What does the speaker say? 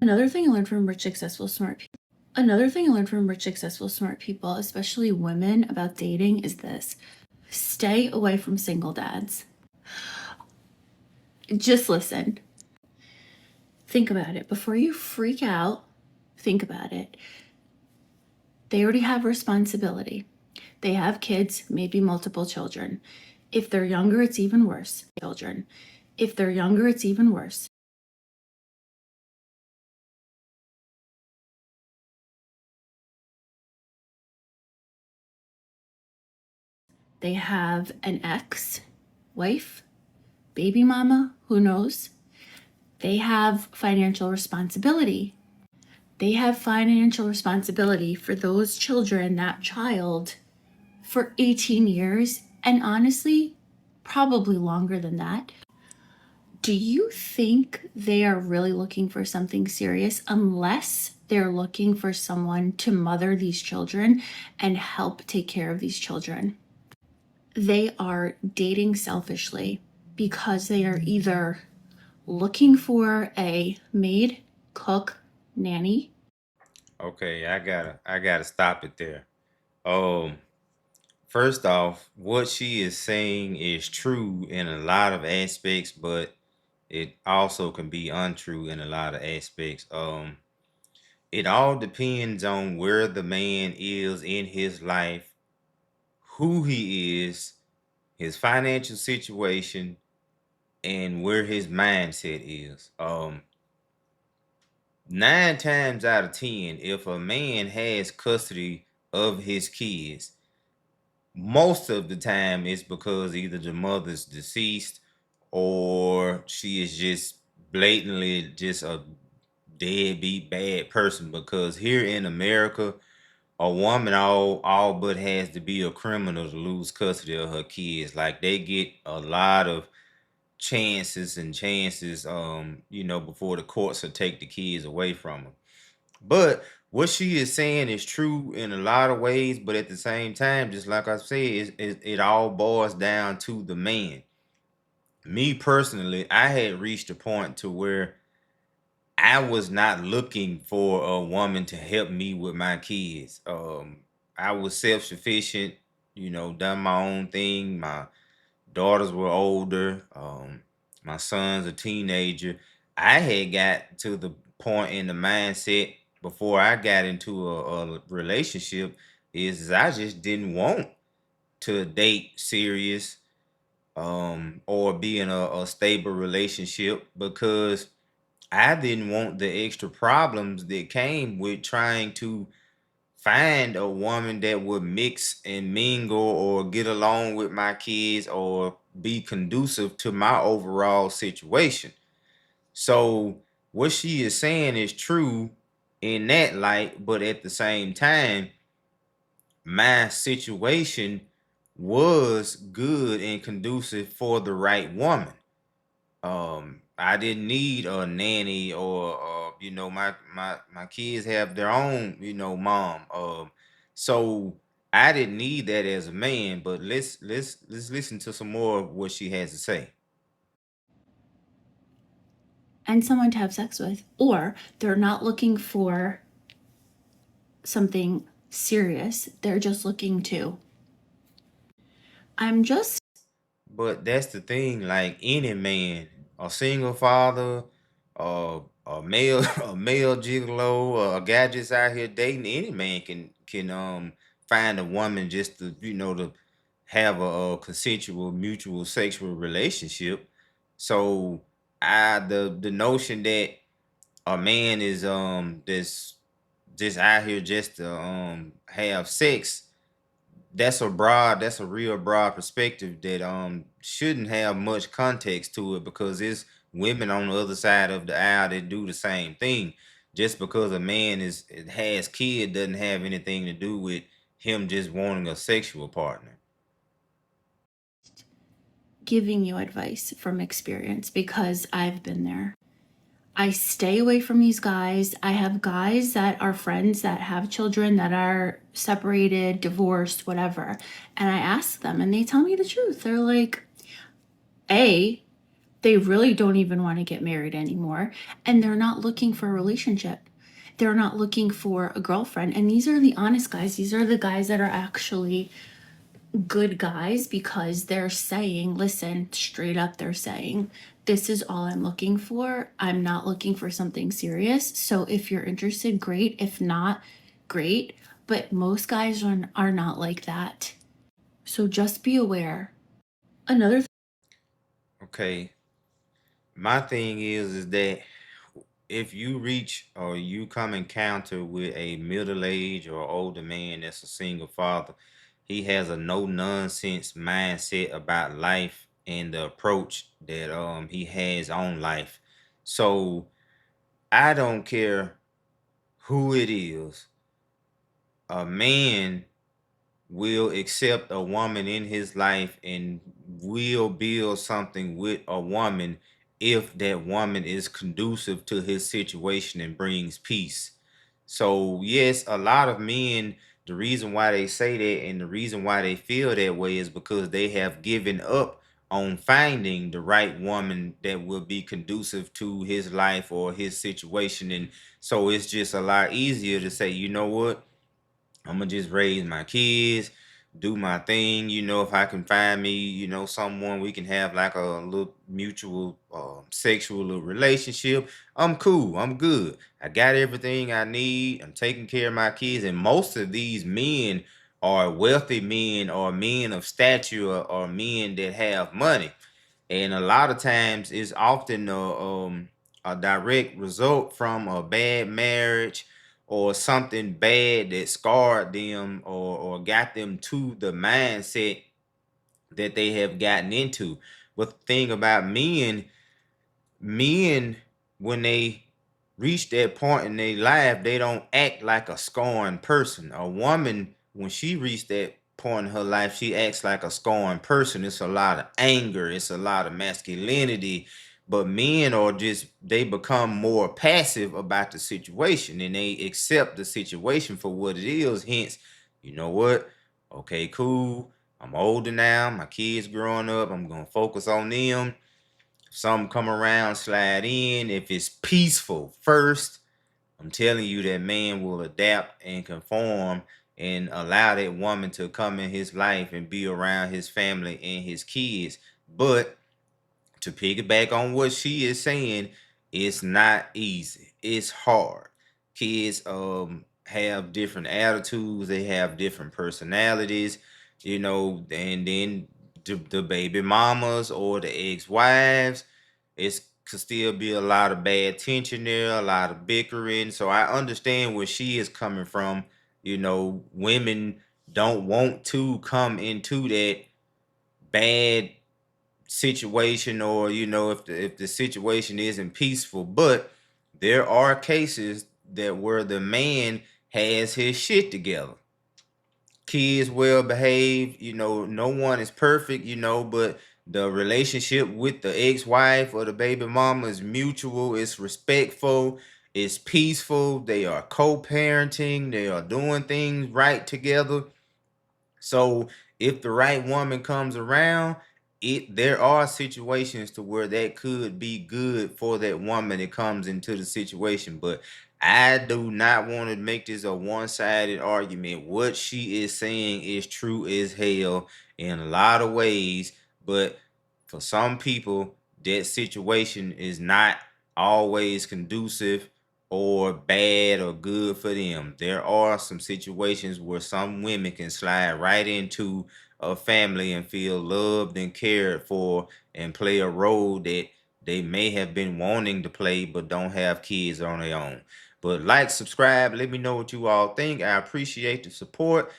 Another thing I learned from rich, successful, smart people. Another thing I learned from rich, successful, smart people, especially women, about dating is this: stay away from single dads. Just listen. Think about it. Before you freak out, think about it. They already have responsibility. They have kids, maybe multiple children. If they're younger, it's even worse. Children. If they're younger, it's even worse. They have an ex, wife, baby mama, who knows? They have financial responsibility. They have financial responsibility for those children, that child, for 18 years, and honestly, probably longer than that. Do you think they are really looking for something serious unless they're looking for someone to mother these children and help take care of these children? They are dating selfishly because they are either looking for a maid, cook, nanny. Okay, I gotta stop it there. Um, First off, what she is saying is true in a lot of aspects, but it also can be untrue in a lot of aspects. It all depends on where the man is in his life, who he is, his financial situation, and where his mindset is. 9 times out of 10, if a man has custody of his kids, most of the time it's because either the mother's deceased or she is just blatantly just a deadbeat bad person. Because here in America, a woman all but has to be a criminal to lose custody of her kids. Like, they get a lot of chances and chances, before the courts will take the kids away from them. But what she is saying is true in a lot of ways, but at the same time, just like I said, it all boils down to the man. Me personally, I had reached a point to where I was not looking for a woman to help me with my kids. I was self-sufficient, done my own thing. My daughters were older. My son's a teenager. I had got to the point in the mindset before I got into a relationship is I just didn't want to date serious, or be in a stable relationship, because I didn't want the extra problems that came with trying to find a woman that would mix and mingle or get along with my kids or be conducive to my overall situation. So what she is saying is true in that light, but at the same time, my situation was good and conducive for the right woman. I didn't need a nanny, or my kids have their own, mom. So I didn't need that as a man. But let's listen to some more of what she has to say. And someone to have sex with, or they're not looking for something serious, they're just looking to. I'm just But that's the thing, like any man, a single father, a male, a male gigolo, a guy just out here dating, any man can find a woman just to have a consensual, mutual sexual relationship. So the notion that a man is this just out here just to have sex, that's a real broad perspective that shouldn't have much context to it, because it's women on the other side of the aisle that do the same thing. Just because a man has kid doesn't have anything to do with him just wanting a sexual partner. giving you advice from experience because I've been there. I stay away from these guys. I have guys that are friends that have children that are separated, divorced, whatever. And I ask them and they tell me the truth. They're like, A, They really don't even want to get married anymore, and they're not looking for a relationship. They're not looking for a girlfriend. And these are the honest guys. These are the guys that are actually good guys because they're saying, listen, straight up, they're saying, this is all I'm looking for. I'm not looking for something serious. So if you're interested, great. If not, great. But most guys are not like that. So just be aware. Another Okay. My thing is that if you reach or you come encounter with a middle-aged or older man that's a single father, he has a no nonsense mindset about life and the approach that he has on life. So I don't care who it is, a man will accept a woman in his life and will build something with a woman if that woman is conducive to his situation and brings peace. So, yes, a lot of men, the reason why they say that and the reason why they feel that way is because they have given up on finding the right woman that will be conducive to his life or his situation. And so it's just a lot easier to say, you know what? I'm gonna just raise my kids, do my thing. If I can find me, someone we can have like a little mutual sexual little relationship, I'm cool. I'm good. I got everything I need. I'm taking care of my kids. And most of these men are wealthy men or men of stature or men that have money. And a lot of times it's often a direct result from a bad marriage or something bad that scarred them or got them to the mindset that they have gotten into. But the thing about men, when they reach that point in their life, they don't act like a scorned person. A woman, when she reached that point in her life, she acts like a scorned person. It's a lot of anger, it's a lot of masculinity. But men are just, they become more passive about the situation and they accept the situation for what it is. Hence, you know what? Okay, cool. I'm older now. My kids growing up. I'm gonna focus on them. Some come around, slide in. If it's peaceful first, I'm telling you that man will adapt and conform and allow that woman to come in his life and be around his family and his kids. But to piggyback on what she is saying, it's not easy. It's hard. Kids have different attitudes, they have different personalities, and then the baby mamas or the ex-wives, it's could still be a lot of bad tension there, a lot of bickering. So I understand where she is coming from. Women don't want to come into that bad situation, or if the situation isn't peaceful. But there are cases that where the man has his shit together, kids well behaved, no one is perfect, but the relationship with the ex-wife or the baby mama is mutual, it's respectful, it's peaceful, they are co-parenting, they are doing things right together. So if the right woman comes around, there are situations to where that could be good for that woman that comes into the situation. But I do not want to make this a one-sided argument. What she is saying is true as hell in a lot of ways, but for some people, that situation is not always conducive or bad or good for them. There are some situations where some women can slide right into a family and feel loved and cared for and play a role that they may have been wanting to play but don't have kids on their own. But like, subscribe, let me know what you all think. I appreciate the support.